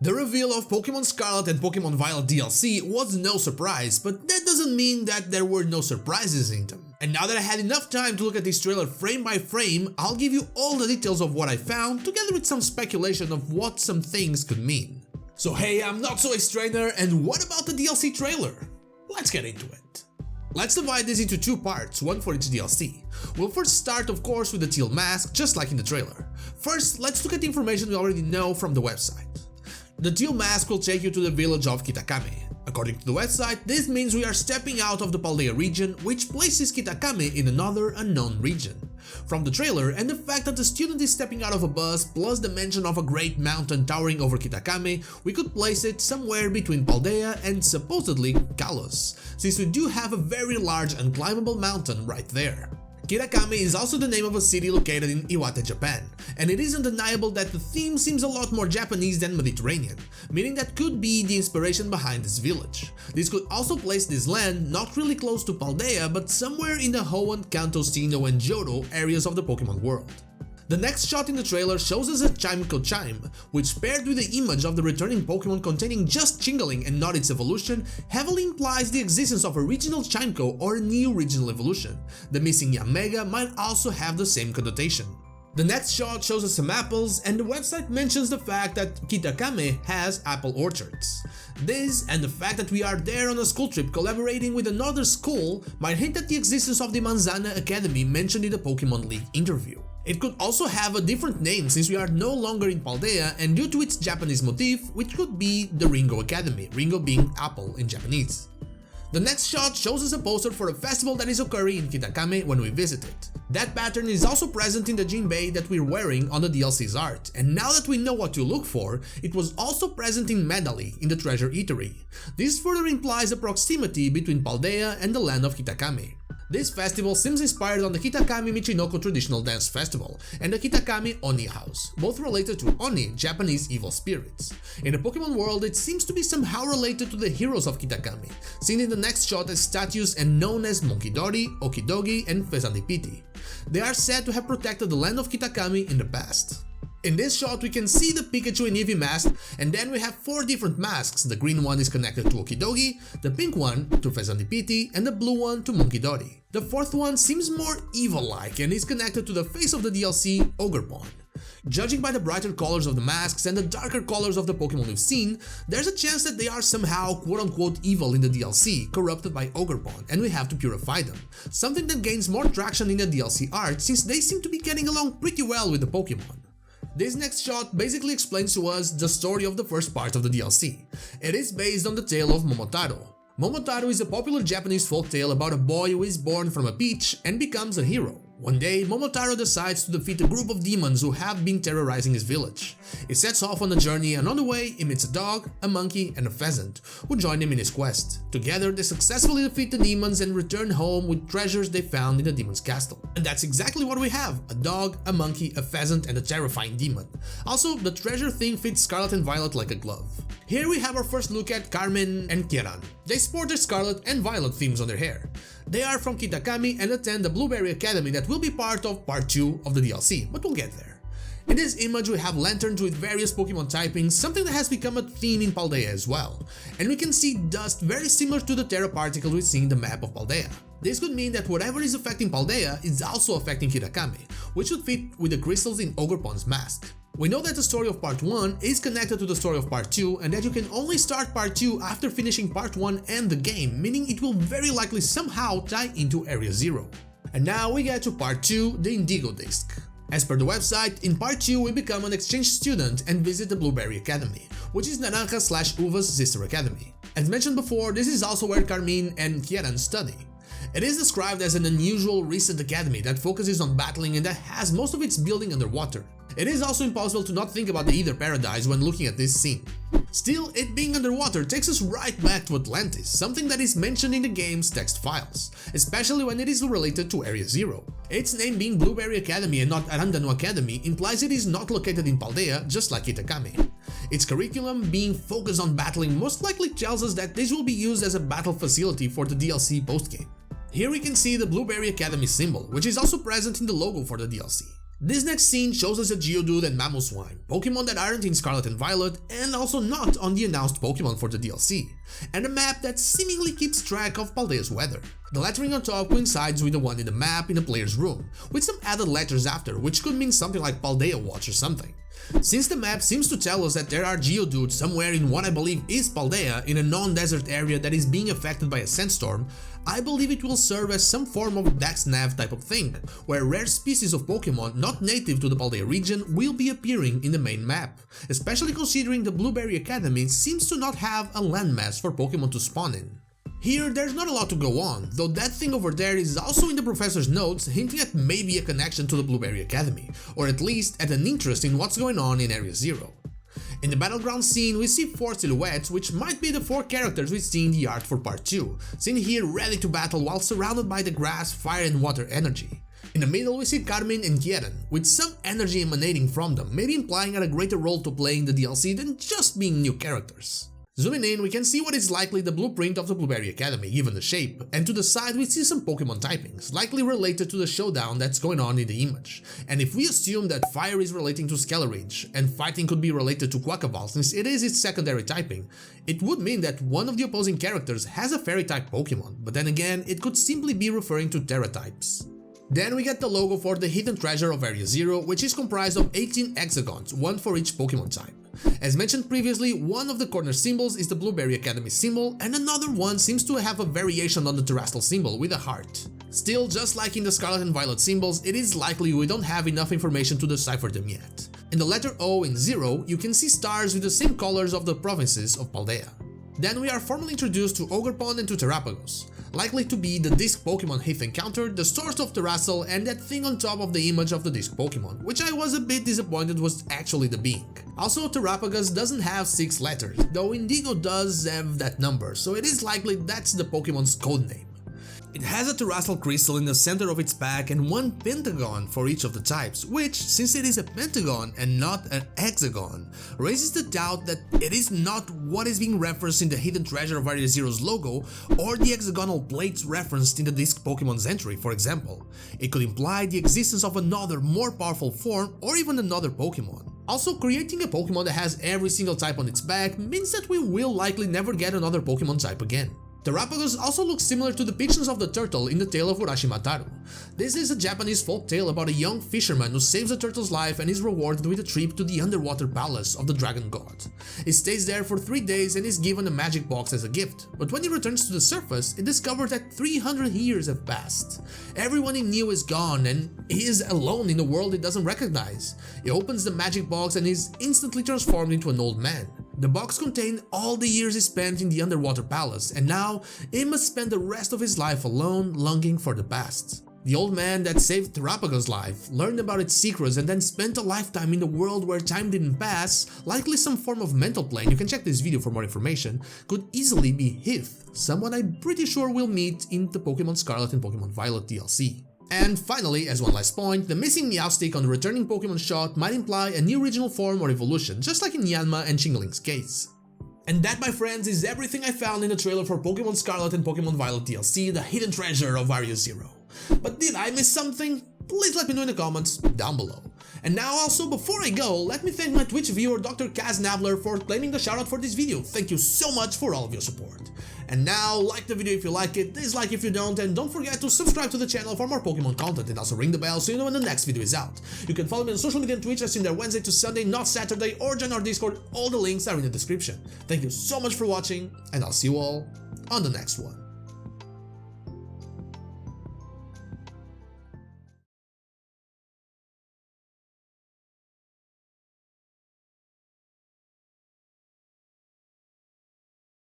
The reveal of Pokémon Scarlet and Pokémon Violet DLC was no surprise, but that doesn't mean that there were no surprises in them. And now that I had enough time to look at this trailer frame by frame, I'll give you all the details of what I found, together with some speculation of what some things could mean. So hey, I'm Not So Ace Trainer, and what about the DLC trailer? Let's get into it. Let's divide this into two parts, one for each DLC. We'll first start, of course, with the teal mask, just like in the trailer. First, let's look at the information we already know from the website. The teal mask will take you to the village of Kitakame. According to the website, this means we are stepping out of the Paldea region, which places Kitakame in another unknown region. From the trailer and the fact that the student is stepping out of a bus, plus the mention of a great mountain towering over Kitakame, we could place it somewhere between Paldea and supposedly Kalos, since we do have a very large unclimbable mountain right there. Kitakame is also the name of a city located in Iwate, Japan, and it is undeniable that the theme seems a lot more Japanese than Mediterranean, meaning that could be the inspiration behind this village. This could also place this land not really close to Paldea, but somewhere in the Hoenn, Kanto, Sinnoh, and Johto areas of the Pokemon world. The next shot in the trailer shows us a Chimco Chime, which paired with the image of the returning Pokemon containing just Chingling and not its evolution, heavily implies the existence of a regional Chimco or a new regional evolution. The missing Yanmega might also have the same connotation. The next shot shows us some apples, and the website mentions the fact that Kitakame has apple orchards. This, and the fact that we are there on a school trip collaborating with another school, might hint at the existence of the Manzana Academy mentioned in the Pokemon League interview. It could also have a different name since we are no longer in Paldea, and due to its Japanese motif, which could be the Ringo Academy, Ringo being apple in Japanese. The next shot shows us a poster for a festival that is occurring in Kitakame when we visit it. That pattern is also present in the Jinbei that we're wearing on the DLC's art, and now that we know what to look for, it was also present in Medali in the Treasure Eatery. This further implies a proximity between Paldea and the land of Kitakame. This festival seems inspired on the Kitakami Michinoko traditional dance festival and the Kitakami Oni house, both related to Oni, Japanese evil spirits. In the Pokemon world, it seems to be somehow related to the heroes of Kitakami, seen in the next shot as statues and known as Munkidori, Okidogi, and Fezandipiti. They are said to have protected the land of Kitakami in the past. In this shot, we can see the Pikachu and Eevee mask, and then we have four different masks. The green one is connected to Okidogi, the pink one to Fezandipiti, and the blue one to Munkidori. The fourth one seems more evil-like and is connected to the face of the DLC, Ogerpon. Judging by the brighter colors of the masks and the darker colors of the Pokemon we've seen, there's a chance that they are somehow quote-unquote evil in the DLC, corrupted by Ogerpon, and we have to purify them. Something that gains more traction in the DLC art since they seem to be getting along pretty well with the Pokemon. This next shot basically explains to us the story of the first part of the DLC. It is based on the tale of Momotaro. Momotaro is a popular Japanese folktale about a boy who is born from a peach and becomes a hero. One day, Momotaro decides to defeat a group of demons who have been terrorizing his village. He sets off on a journey, and on the way, he meets a dog, a monkey, and a pheasant, who join him in his quest. Together, they successfully defeat the demons and return home with treasures they found in the demon's castle. And that's exactly what we have: a dog, a monkey, a pheasant, and a terrifying demon. Also, the treasure thing fits Scarlet and Violet like a glove. Here we have our first look at Carmine and Kieran. They sport their Scarlet and Violet themes on their hair. They are from Kitakami and attend the Blueberry Academy that will be part of part 2 of the DLC, but we'll get there. In this image we have lanterns with various Pokemon typings, something that has become a theme in Paldea as well. And we can see dust very similar to the Terra particle we see in the map of Paldea. This could mean that whatever is affecting Paldea is also affecting Kitakami, which would fit with the crystals in Ogerpon's mask. We know that the story of part 1 is connected to the story of part 2 and that you can only start part 2 after finishing part 1 and the game, meaning it will very likely somehow tie into Area 0. And now we get to part 2, the Indigo Disk. As per the website, in part 2 we become an exchange student and visit the Blueberry Academy, which is Naranja/Uva's sister academy. As mentioned before, this is also where Carmine and Kieran study. It is described as an unusual recent academy that focuses on battling and that has most of its building underwater. It is also impossible to not think about the Ether Paradise when looking at this scene. Still, it being underwater takes us right back to Atlantis, something that is mentioned in the game's text files, especially when it is related to Area 0. Its name being Blueberry Academy and not Arandano Academy implies it is not located in Paldea, just like Kitakame. Its curriculum being focused on battling most likely tells us that this will be used as a battle facility for the DLC postgame. Here we can see the Blueberry Academy symbol, which is also present in the logo for the DLC. This next scene shows us a Geodude and Mamoswine, Pokemon that aren't in Scarlet and Violet and also not on the announced Pokemon for the DLC, and a map that seemingly keeps track of Paldea's weather. The lettering on top coincides with the one in the map in the player's room, with some added letters after, which could mean something like Paldea Watch or something. Since the map seems to tell us that there are Geodudes somewhere in what I believe is Paldea in a non-desert area that is being affected by a sandstorm, I believe it will serve as some form of Dex Nav type of thing, where rare species of Pokemon not native to the Paldea region will be appearing in the main map, especially considering the Blueberry Academy seems to not have a landmass for Pokemon to spawn in. Here, there's not a lot to go on, though that thing over there is also in the professor's notes hinting at maybe a connection to the Blueberry Academy, or at least at an interest in what's going on in Area Zero. In the battleground scene, we see 4 silhouettes, which might be the 4 characters we see in the art for part 2, seen here ready to battle while surrounded by the grass, fire and water energy. In the middle we see Carmine and Kieran, with some energy emanating from them, maybe implying a greater role to play in the DLC than just being new characters. Zooming in, we can see what is likely the blueprint of the Blueberry Academy, given the shape, and to the side we see some Pokemon typings, likely related to the showdown that's going on in the image. And if we assume that fire is relating to Scalarage, and fighting could be related to Quackaball since it is its secondary typing, it would mean that one of the opposing characters has a Fairy-type Pokemon, but then again, it could simply be referring to Terra types. Then we get the logo for the hidden treasure of Area Zero, which is comprised of 18 hexagons, one for each Pokemon type. As mentioned previously, one of the corner symbols is the Blueberry Academy symbol, and another one seems to have a variation on the terrestrial symbol with a heart. Still, just like in the Scarlet and Violet symbols, it is likely we don't have enough information to decipher them yet. In the letter O in Zero, you can see stars with the same colors of the provinces of Paldea. Then we are formally introduced to Ogerpon and to Terapagos, likely to be the Disk Pokémon Heath encountered, the source of Terrasal, and that thing on top of the image of the Disk Pokémon, which I was a bit disappointed was actually the being. Also, Terapagos doesn't have 6 letters, though Indigo does have that number, so it is likely that's the Pokémon's codename. It has a Terrasal crystal in the center of its pack and 1 pentagon for each of the types, which, since it is a pentagon and not an hexagon, raises the doubt that it is not what is being referenced in the Hidden Treasure of Area Zero's logo or the hexagonal plates referenced in the Disk Pokémon's entry, for example. It could imply the existence of another, more powerful form or even another Pokémon. Also, creating a Pokémon that has every single type on its back means that we will likely never get another Pokémon type again. Terapagos also looks similar to depictions of the turtle in the tale of Urashimataru. This is a Japanese folk tale about a young fisherman who saves a turtle's life and is rewarded with a trip to the underwater palace of the dragon god. He stays there for 3 days and is given a magic box as a gift, but when he returns to the surface, he discovers that 300 years have passed. Everyone he knew is gone and he is alone in a world he doesn't recognize. He opens the magic box and is instantly transformed into an old man. The box contained all the years he spent in the underwater palace, and now he must spend the rest of his life alone, longing for the past. The old man that saved Terapagos' life, learned about its secrets and then spent a lifetime in a world where time didn't pass, likely some form of mental plane, you can check this video for more information, could easily be Heath, someone I'm pretty sure we'll meet in the Pokémon Scarlet and Pokémon Violet DLC. And finally, as one last point, the missing Meowstic on the returning Pokemon shot might imply a new regional form or evolution, just like in Yanma and Chingling's case. And that, my friends, is everything I found in the trailer for Pokémon Scarlet and Pokémon Violet DLC, the hidden treasure of Area Zero. But did I miss something? Please let me know in the comments down below. And now also, before I go, let me thank my Twitch viewer Dr. Kaz Navler for claiming the shoutout for this video. Thank you so much for all of your support. And now, like the video if you like it, dislike if you don't, and don't forget to subscribe to the channel for more Pokemon content, and also ring the bell so you know when the next video is out. You can follow me on social media and Twitch as in there Wednesday to Sunday, not Saturday, or join our Discord, all the links are in the description. Thank you so much for watching, and I'll see you all on the next one.